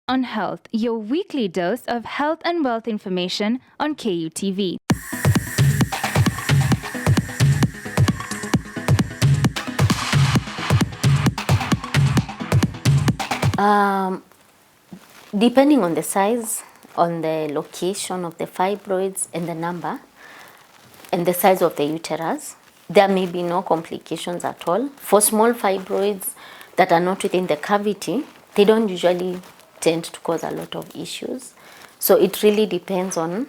on Health, your weekly dose of health and wealth information on KUTV. Depending on the size, on the location of the fibroids and the number and the size of the uterus, there may be no complications at all. For small fibroids that are not within the cavity, they don't usually tend to cause a lot of issues. So it really depends on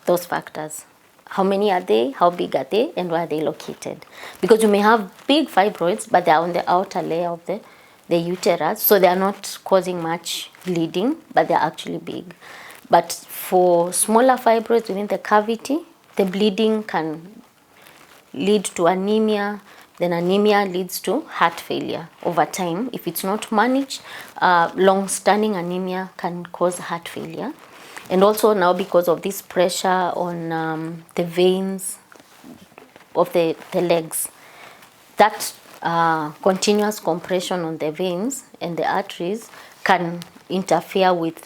those factors. How many are they, how big are they, and where are they located? Because you may have big fibroids, but they are on the outer layer of the uterus, so they are not causing much bleeding, but they are actually big. But for smaller fibroids within the cavity, the bleeding can lead to anemia. Then anemia leads to heart failure over time. If it's not managed, long-standing anemia can cause heart failure. And also now, because of this pressure on the veins of the legs, that continuous compression on the veins and the arteries can interfere with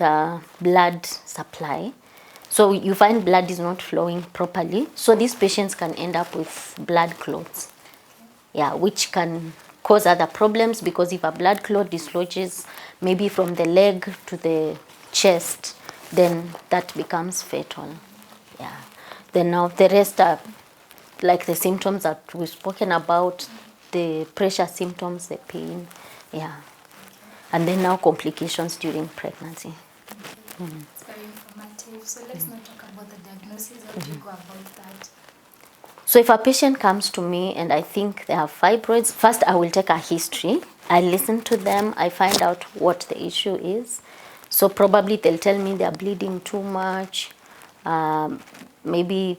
blood supply. So you find blood is not flowing properly. So these patients can end up with blood clots, which can cause other problems, because if a blood clot dislodges maybe from the leg to the chest, then that becomes fatal. Then now the rest are like the symptoms that we've spoken about, the pressure symptoms, the pain, and then now complications during pregnancy. It's very informative. So let's not talk about the diagnosis. How do you go about that? So if a patient comes to me and I think they have fibroids, first I will take a history. I listen to them. I find out what the issue is. So probably they'll tell me they're bleeding too much. Maybe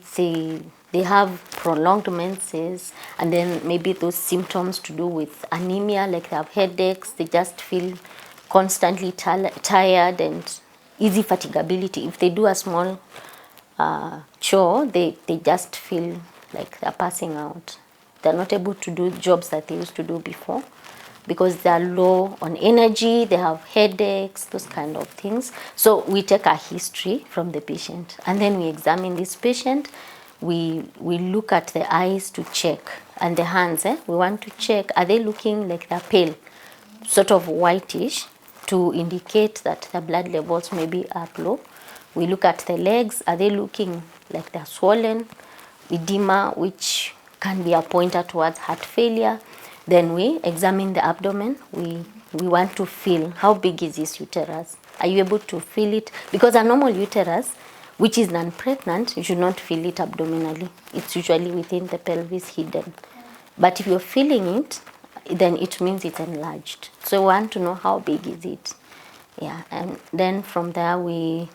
they have prolonged menses, and then maybe those symptoms to do with anemia, like they have headaches, they just feel constantly tired and easy fatigability. If they do a small chore, they just feel like they're passing out. They're not able to do jobs that they used to do before because they're low on energy, they have headaches, those kind of things. So we take a history from the patient, and then we examine this patient. We look at the eyes to check, and the hands, we want to check, are they looking like they're pale, sort of whitish, to indicate that the blood levels maybe are low. We look at the legs, are they looking like they're swollen, edema, which can be a pointer towards heart failure. Then we examine the abdomen. We want to feel how big is this uterus. Are you able to feel it? Because a normal uterus, which is non-pregnant, you should not feel it abdominally. It's usually within the pelvis, hidden. But if you're feeling it, then it means it's enlarged. So we want to know how big is it. And then from there we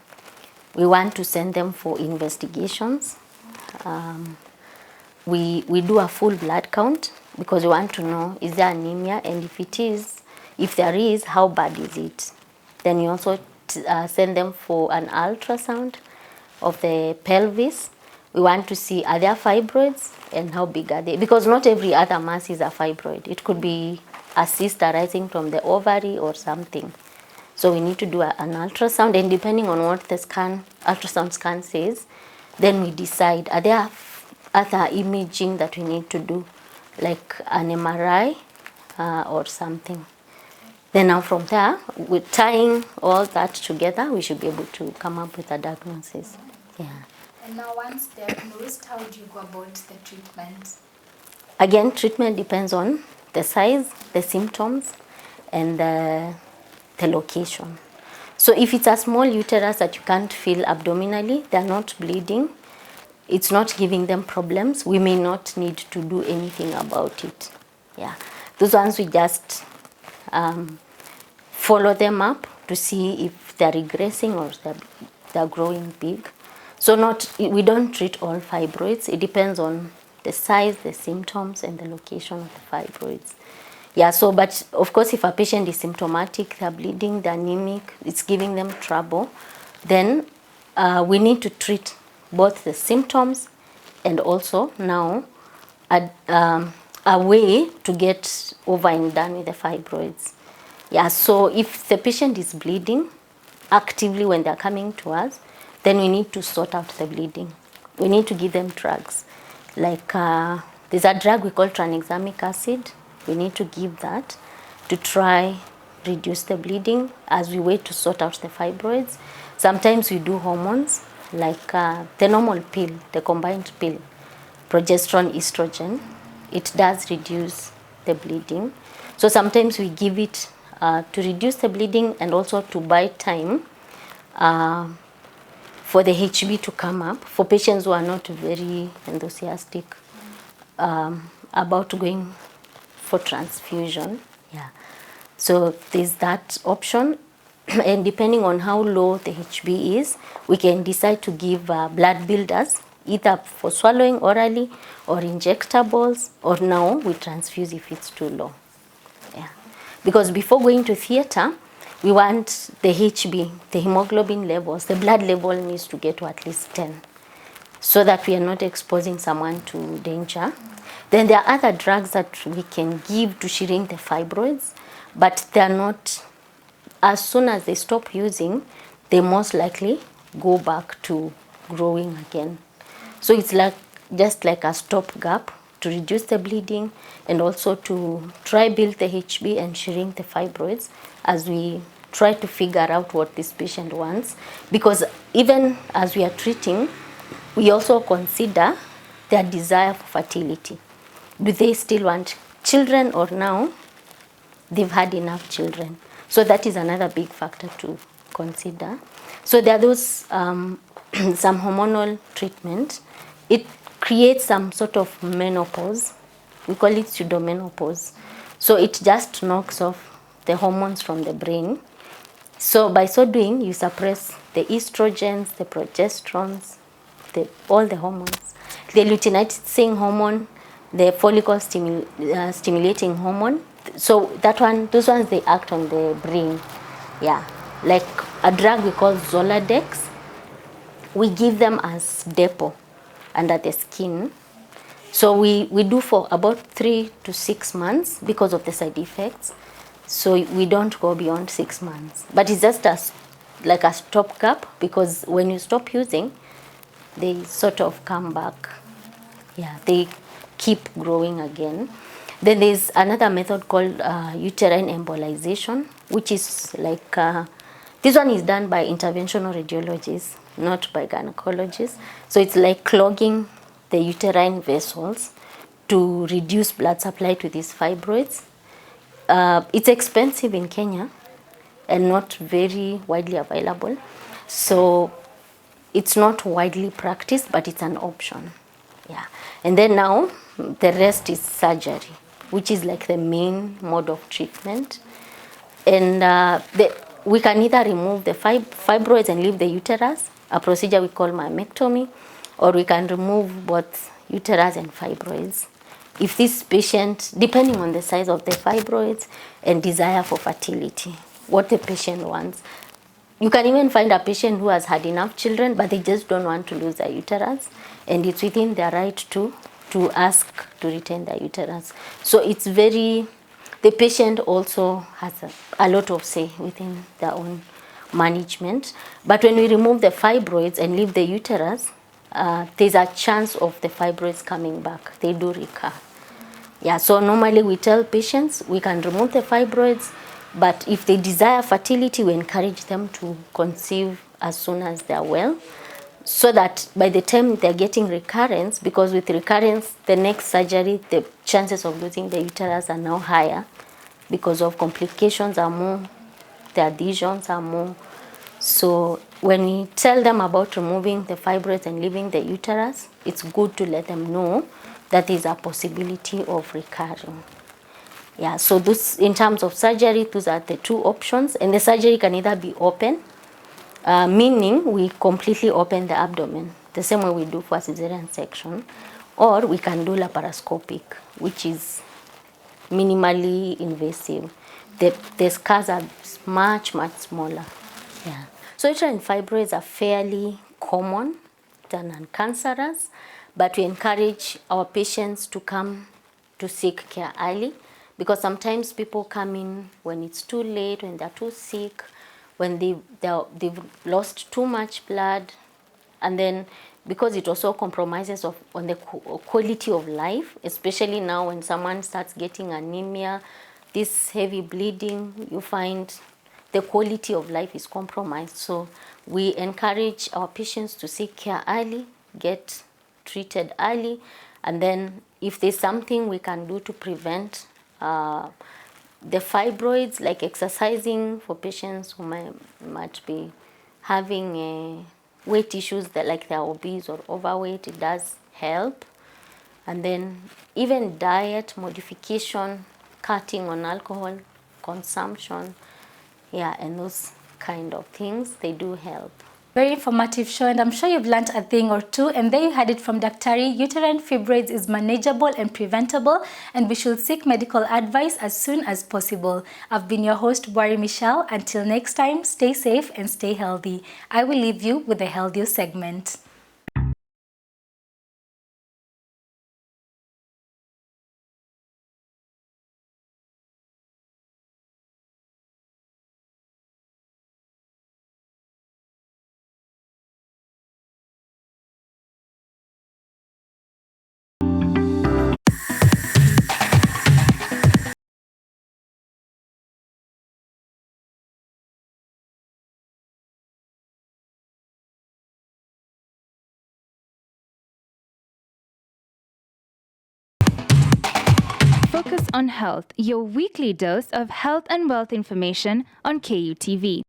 want to send them for investigations. We do a full blood count, because we want to know, is there anemia, and if there is, how bad is it? Then you also send them for an ultrasound of the pelvis. We want to see, are there fibroids and how big are they? Because not every other mass is a fibroid. It could be a cyst arising from the ovary or something. So we need to do an ultrasound, and depending on what the ultrasound scan says, then we decide, are there other imaging that we need to do, like an MRI or something. Then now from there, with tying all that together, we should be able to come up with a diagnosis. And now once diagnosed, how do you go about the treatment? Again, treatment depends on the size, the symptoms, and the location. So if it's a small uterus that you can't feel abdominally, they're not bleeding, it's not giving them problems, we may not need to do anything about it. Those ones we just follow them up to see if they're regressing or they're growing big. So we don't treat all fibroids. It depends on the size, the symptoms, and the location of the fibroids. But of course, if a patient is symptomatic, they're bleeding, they're anemic, it's giving them trouble, then we need to treat both the symptoms and also now a way to get over and done with the fibroids. So if the patient is bleeding, actively when they're coming to us, then we need to sort out the bleeding. We need to give them drugs. Like there's a drug we call tranexamic acid. We need to give that to try reduce the bleeding as we wait to sort out the fibroids. Sometimes we do hormones like the normal pill, the combined pill, progesterone, estrogen. It does reduce the bleeding. So sometimes we give it to reduce the bleeding and also to buy time for the HB to come up for patients who are not very enthusiastic about going for transfusion. Yeah. So there's that option. And depending on how low the HB is, we can decide to give blood builders, either for swallowing orally or injectables, or now we transfuse if it's too low. Yeah. Because before going to theater, we want the HB, the hemoglobin levels, the blood level needs to get to at least 10 so that we are not exposing someone to danger. Then there are other drugs that we can give to shrink the fibroids, but they are not, as soon as they stop using, they most likely go back to growing again. So it's like just like a stopgap to reduce the bleeding and also to try build the HB and shrink the fibroids as we try to figure out what this patient wants. Because even as we are treating, we also consider their desire for fertility. Do they still want children, or now they've had enough children? So that is another big factor to consider. So there are those some hormonal treatment. It creates some sort of menopause. We call it pseudomenopause. So it just knocks off the hormones from the brain. So by so doing, you suppress the estrogens, the progesterones, all the hormones. The luteinizing hormone, the follicle stimulating hormone. So that one, those ones, they act on the brain. Yeah, like a drug we call Zoladex. We give them as depot under the skin. So we do for about 3 to 6 months because of the side effects. So we don't go beyond 6 months. But it's just like a stopgap, because when you stop using, they sort of come back. Yeah, they keep growing again. Then there's another method called uterine embolization, which is like, this one is done by interventional radiologists, not by gynecologists. So it's like clogging the uterine vessels to reduce blood supply to these fibroids. It's expensive in Kenya and not very widely available. So it's not widely practiced, but it's an option. Yeah. And then now the rest is surgery, which is like the main mode of treatment. And we can either remove the fibroids and leave the uterus, a procedure we call mammectomy, or we can remove both uterus and fibroids. If this patient, depending on the size of the fibroids and desire for fertility, what the patient wants. You can even find a patient who has had enough children, but they just don't want to lose their uterus, and it's within their right to ask to retain their uterus. So it's very, the patient also has a lot of say within their own management. But when we remove the fibroids and leave the uterus, there's a chance of the fibroids coming back. They do recur. Yeah, so normally we tell patients we can remove the fibroids, but if they desire fertility, we encourage them to conceive as soon as they're well, so that by the time they're getting recurrence, because with recurrence, the next surgery, the chances of losing the uterus are now higher because of complications are more, the adhesions are more. So when we tell them about removing the fibroids and leaving the uterus, it's good to let them know that is a possibility of recurring. Yeah, so this, in terms of surgery, those are the two options. And the surgery can either be open, meaning we completely open the abdomen, the same way we do for cesarean section, or we can do laparoscopic, which is minimally invasive. The scars are much, much smaller. Yeah. So uterine fibroids are fairly common, they're non-cancerous, but we encourage our patients to come to seek care early, because sometimes people come in when it's too late, when they're too sick, when they've lost too much blood, and then because it also compromises on the quality of life, especially now when someone starts getting anemia, this heavy bleeding, you find the quality of life is compromised. So we encourage our patients to seek care early, get treated early, and then if there's something we can do to prevent the fibroids, like exercising for patients who might be having weight issues, that like they're obese or overweight, it does help. And then even diet modification, cutting on alcohol consumption, yeah, and those kind of things, they do help. Very informative show, and I'm sure you've learned a thing or two. And there you had it from Daktari. Uterine fibroids is manageable and preventable, and we should seek medical advice as soon as possible. I've been your host, Bwari Michelle. Until next time, stay safe and stay healthy. I will leave you with the Healthier segment. Focus on Health, your weekly dose of health and wealth information on KUTV.